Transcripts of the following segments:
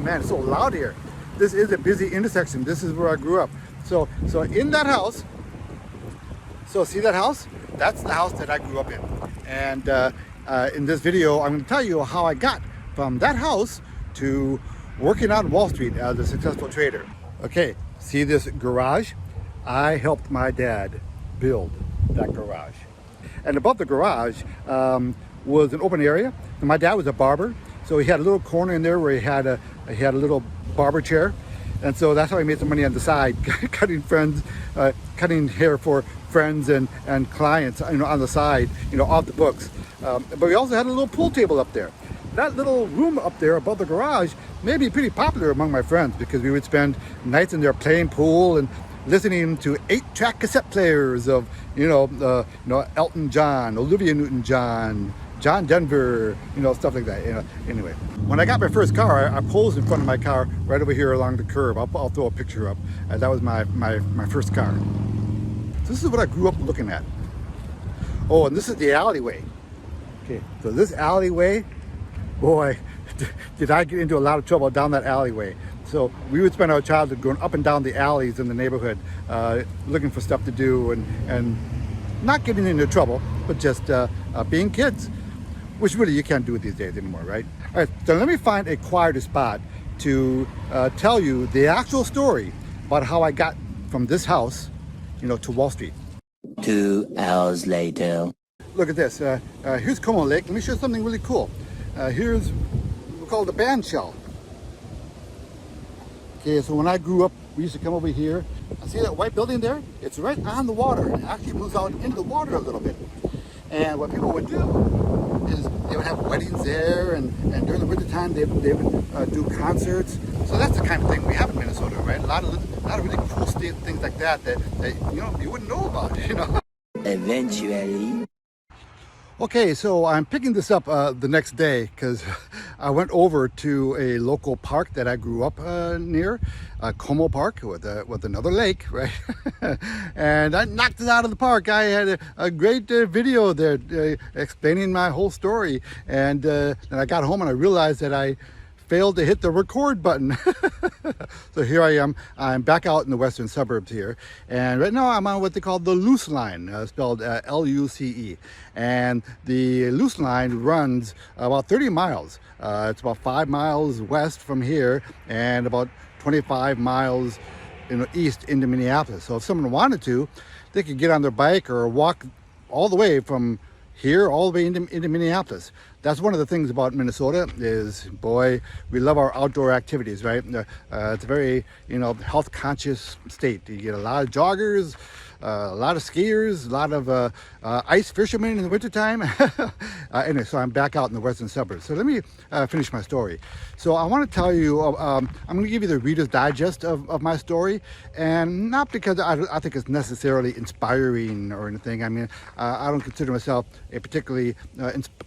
man, it's so loud here. This is a busy intersection. This is where I grew up. So in that house, so see that house? That's the house that I grew up in. And in this video, I'm going to tell you how I got from that house to working on Wall Street as a successful trader. Okay, see this garage? I helped my dad build that garage. And above the garage was an open area. And my dad was a barber, so he had a little corner in there where he had a little barber chair. And so that's how he made some money on the side, cutting hair for friends and clients, on the side, off the books. But we also had a little pool table up there. That little room up there above the garage may be pretty popular among my friends because we would spend nights in there playing pool and listening to 8-track cassette players of, Elton John, Olivia Newton-John, John Denver, stuff like that. Anyway, when I got my first car, I posed in front of my car right over here along the curb. I'll throw a picture up. That was my first car. So this is what I grew up looking at. Oh, and this is the alleyway. Okay, so this alleyway, boy, did I get into a lot of trouble down that alleyway. So we would spend our childhood going up and down the alleys in the neighborhood, looking for stuff to do and not getting into trouble, but just being kids, which really you can't do it these days anymore, right? All right, so let me find a quieter spot to tell you the actual story about how I got from this house, to Wall Street. 2 hours later. Look at this. Here's Como Lake. Let me show you something really cool. Here's what we call the band shell. Okay, so when I grew up, we used to come over here. See that white building there? It's right on the water. It actually moves out into the water a little bit. And what people would do is they would have weddings there, and during the winter time they would do concerts. So that's the kind of thing we have in Minnesota, right? A lot of really cool things like that you wouldn't know about, Eventually. Okay, so I'm picking this up the next day because I went over to a local park that I grew up near, Como Park, with another lake, right? And I knocked it out of the park. I had a great video there explaining my whole story. And then I got home and I realized that I failed to hit the record button. So here I am. I'm back out in the western suburbs here, and right now I'm on what they call the Luce Line, spelled L-U-C-E. And the Luce Line runs about 30 miles. It's about 5 miles west from here and about 25 miles east into Minneapolis. So if someone wanted to, they could get on their bike or walk all the way from here all the way into Minneapolis. That's one of the things about Minnesota is, boy, we love our outdoor activities, right? It's a very, health conscious state. You get a lot of joggers, a lot of skiers, a lot of ice fishermen in the wintertime. Anyway, so I'm back out in the western suburbs. So let me finish my story. So I want to tell you, I'm going to give you the Reader's Digest of my story, and not because I think it's necessarily inspiring or anything. I mean, I don't consider myself a particularly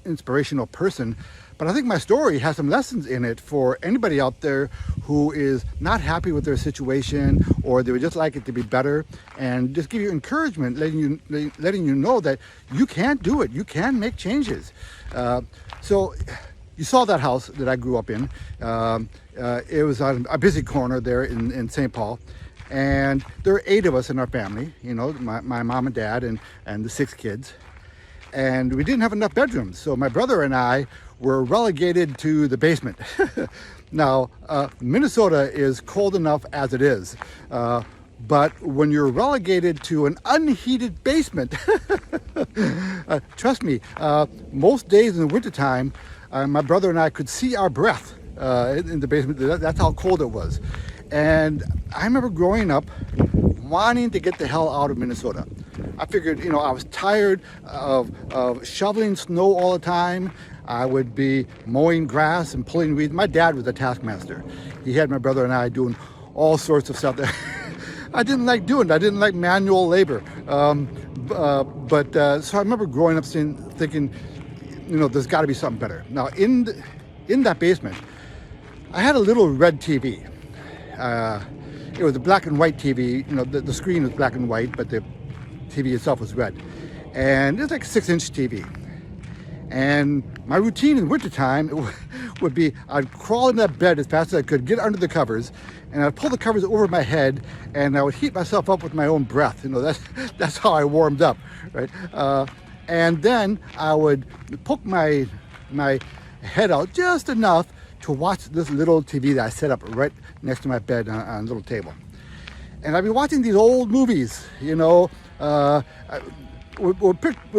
inspirational person, but I think my story has some lessons in it for anybody out there who is not happy with their situation, or they would just like it to be better, and just give you encouragement, letting you know that you can do it. You can make changes. So you saw that house that I grew up in. It was on a busy corner there in St. Paul. And there are 8 of us in our family, my mom and dad and the 6 kids. And we didn't have enough bedrooms, so my brother and I were relegated to the basement. Now, Minnesota is cold enough as it is, but when you're relegated to an unheated basement, trust me, most days in the wintertime, my brother and I could see our breath in the basement. That's how cold it was. And I remember growing up wanting to get the hell out of Minnesota. I figured, I was tired of shoveling snow all the time. I would be mowing grass and pulling weeds. My dad was a taskmaster. He had my brother and I doing all sorts of stuff that I didn't like doing. I didn't like manual labor. So I remember growing up thinking, there's got to be something better. Now, in that basement, I had a little red TV. It was a black and white TV. The screen was black and white, but the TV itself was red. And it's like a 6-inch TV. And my routine in wintertime would be I'd crawl in that bed as fast as I could, get under the covers, and I'd pull the covers over my head, and I would heat myself up with my own breath. That's how I warmed up, right? And then I would poke my head out just enough to watch this little TV that I set up right next to my bed on a little table. And I'd be watching these old movies, what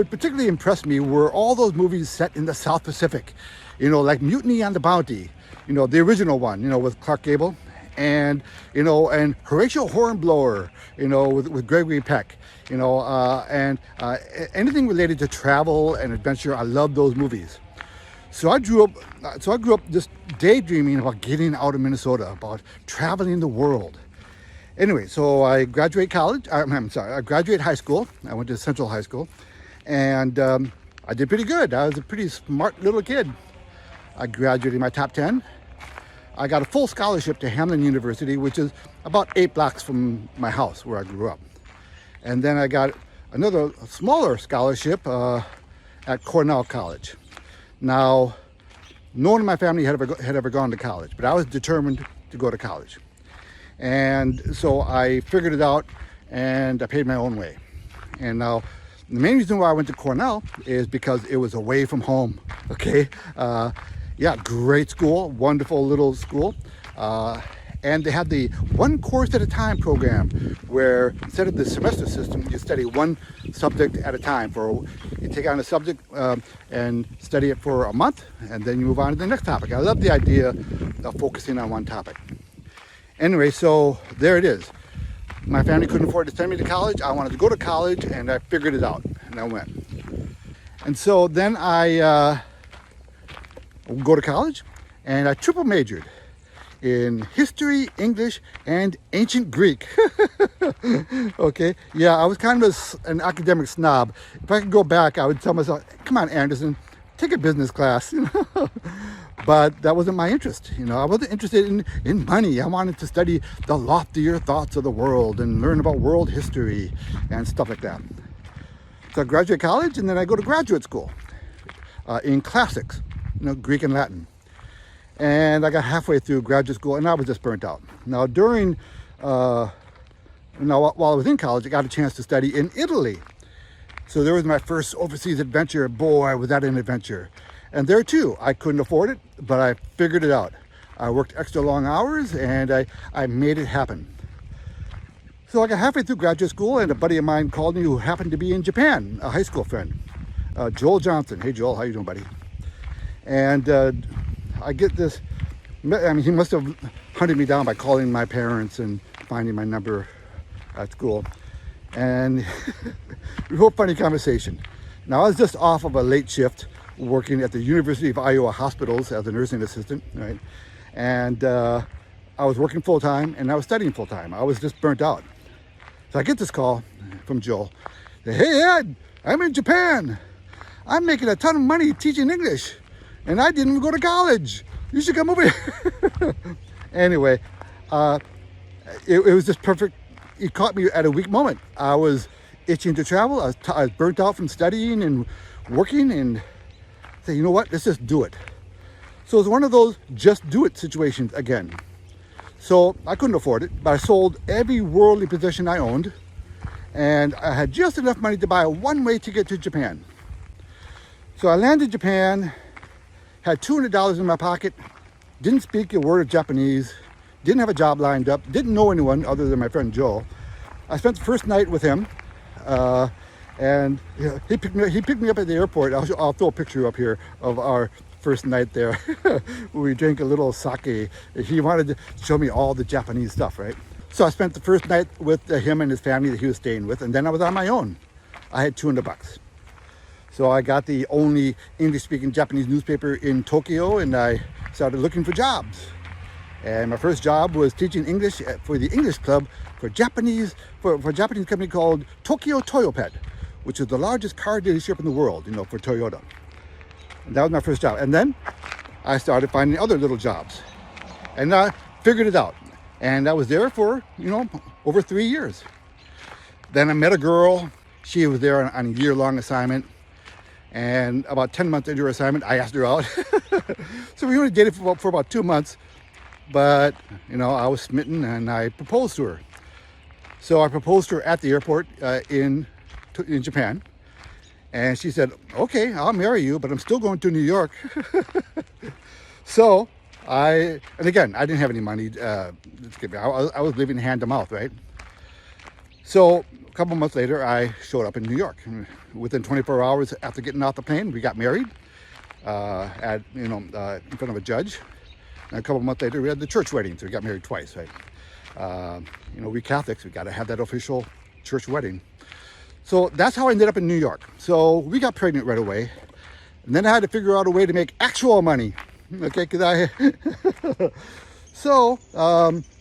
particularly impressed me were all those movies set in the South Pacific, like Mutiny on the Bounty, the original one, with Clark Gable, and Horatio Hornblower, with Gregory Peck, and anything related to travel and adventure. I love those movies. So I grew up just daydreaming about getting out of Minnesota, about traveling the world. Anyway, so I graduate college. I graduate high school. I went to Central High School, and I did pretty good. I was a pretty smart little kid. I graduated in my top 10. I got a full scholarship to Hamline University, which is about 8 blocks from my house where I grew up. And then I got another smaller scholarship at Cornell College. Now, no one in my family had ever gone to college, but I was determined to go to college. And so I figured it out, and I paid my own way. And now, the main reason why I went to Cornell is because it was away from home, okay? Great school, wonderful little school. And they had the one course at a time program where instead of the semester system, you study one subject at a time. You take on a subject and study it for a month, and then you move on to the next topic. I love the idea of focusing on one topic. Anyway, so there it is. My family couldn't afford to send me to college. I wanted to go to college, and I figured it out, and I went. And so then I go to college, and I triple majored in history, English, and ancient Greek. Okay, yeah, I was kind of an academic snob. If I could go back, I would tell myself, come on, Anderson, take a business class. But that wasn't my interest. I wasn't interested in money. I wanted to study the loftier thoughts of the world and learn about world history and stuff like that. So I graduate college, and then I go to graduate school in classics, Greek and Latin. And I got halfway through graduate school, and I was just burnt out. Now, while I was in college, I got a chance to study in Italy. So there was my first overseas adventure. Boy, was that an adventure. And there too, I couldn't afford it, but I figured it out. I worked extra long hours, and I made it happen. So I got halfway through graduate school, and a buddy of mine called me who happened to be in Japan, a high school friend, Joel Johnson. Hey, Joel, how you doing, buddy? And I get this, he must have hunted me down by calling my parents and finding my number at school. And real funny conversation. Now, I was just off of a late shift working at the University of Iowa hospitals as a nursing assistant, right? And I was working full-time, and I was studying full-time. I was just burnt out. So I get this call from Joel. Hey, Ed, I'm in Japan. I'm making a ton of money teaching English, and I didn't even go to college. You should come over here. Anyway, it was just perfect. It caught me at a weak moment. I was itching to travel. I was burnt out from studying and working, and say, you know what, let's just do it. So it was one of those just do it situations again. So I couldn't afford it, but I sold every worldly possession I owned, and I had just enough money to buy a one-way ticket to Japan. So I landed in Japan, had $200 in my pocket, didn't speak a word of Japanese, didn't have a job lined up, didn't know anyone other than my friend Joel. I spent the first night with him, and he picked me up at the airport. I'll throw a picture up here of our first night there. We drank a little sake. He wanted to show me all the Japanese stuff, right? So I spent the first night with him and his family that he was staying with, and then I was on my own. I had $200. So I got the only English-speaking Japanese newspaper in Tokyo, and I started looking for jobs. And my first job was teaching English for the English club for a Japanese company called Tokyo Toyopet, which is the largest car dealership in the world, for Toyota. And that was my first job. And then I started finding other little jobs, and I figured it out. And I was there for, over 3 years. Then I met a girl. She was there on a year-long assignment. And about 10 months into her assignment, I asked her out. So we only dated for about 2 months, but I was smitten and I proposed to her. So I proposed to her at the airport in Japan. And she said, okay, I'll marry you, but I'm still going to New York. So and again, I didn't have any money. I was living hand to mouth, right? So a couple months later, I showed up in New York. Within 24 hours after getting off the plane, we got married in front of a judge. And a couple months later, we had the church wedding. So we got married twice, right? We Catholics, we got to have that official church wedding. So that's how I ended up in New York. So we got pregnant right away. And then I had to figure out a way to make actual money. Okay, So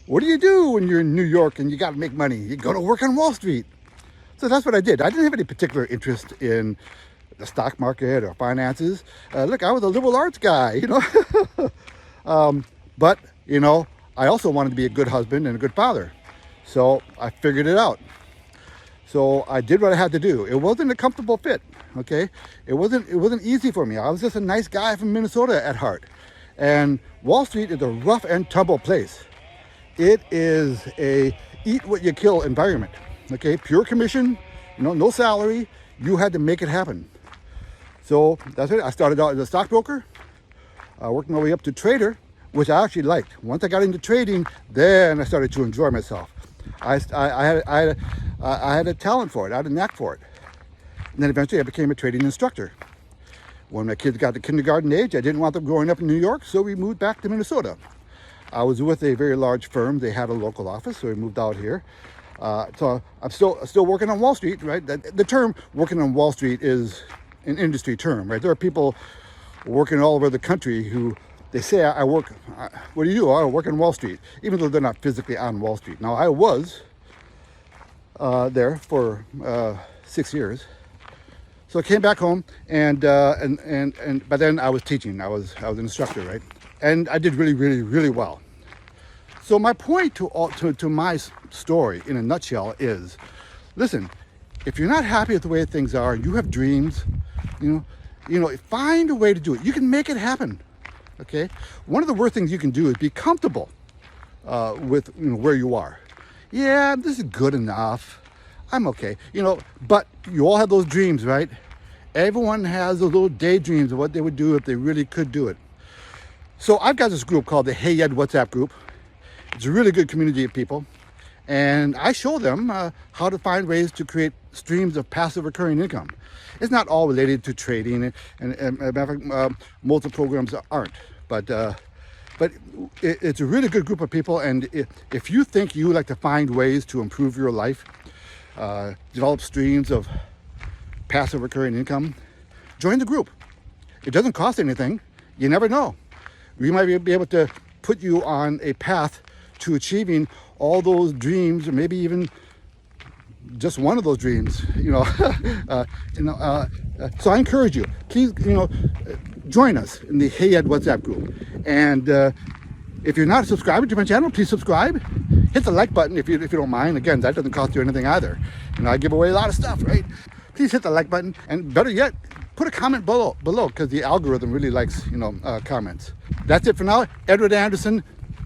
what do you do when you're in New York and you got to make money? You go to work on Wall Street. So that's what I did. I didn't have any particular interest in the stock market or finances. Look, I was a liberal arts guy, but I also wanted to be a good husband and a good father. So I figured it out. So I did what I had to do. It wasn't a comfortable fit, okay? It wasn't easy for me. I was just a nice guy from Minnesota at heart. And Wall Street is a rough and tumble place. It is a eat what you kill environment, okay? Pure commission, no salary. You had to make it happen. So that's it. I started out as a stockbroker, worked my way up to trader, which I actually liked. Once I got into trading, then I started to enjoy myself. I had a talent for it. I had a knack for it. And then eventually I became a trading instructor. When my kids got to kindergarten age, I didn't want them growing up in New York, so we moved back to Minnesota. I was with a very large firm. They had a local office, so we moved out here. So I'm still working on Wall Street, right? The term working on Wall Street is an industry term, right? There are people working all over the country who they say, I work, what do you do? I work on Wall Street, even though they're not physically on Wall Street. Now, I was there for 6 years. So I came back home, and by then I was teaching. I was an instructor, right? And I did really, really, really well. So my point to my story in a nutshell is, listen, if you're not happy with the way things are, you have dreams, find a way to do it. You can make it happen, okay? One of the worst things you can do is be comfortable with where you are. Yeah, this is good enough. I'm okay, but you all have those dreams, right? Everyone has those little daydreams of what they would do if they really could do it. So I've got this group called the Hey Ed WhatsApp group. It's a really good community of people. And I show them how to find ways to create streams of passive recurring income. It's not all related to trading, and most of the programs aren't. But it's a really good group of people. And if you think you like to find ways to improve your life, develop streams of passive recurring income, join the group. It doesn't cost anything. You never know. We might be able to put you on a path to achieving all those dreams, or maybe even just one of those dreams. So I encourage you, please, join us in the Hey Ed WhatsApp group. And if you're not a subscriber to my channel, please subscribe. Hit the like button if you don't mind. Again, that doesn't cost you anything either. I give away a lot of stuff, right? Please hit the like button, and better yet, put a comment below because the algorithm really likes comments. That's it for now. Edward Anderson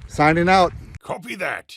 signing out. Copy that.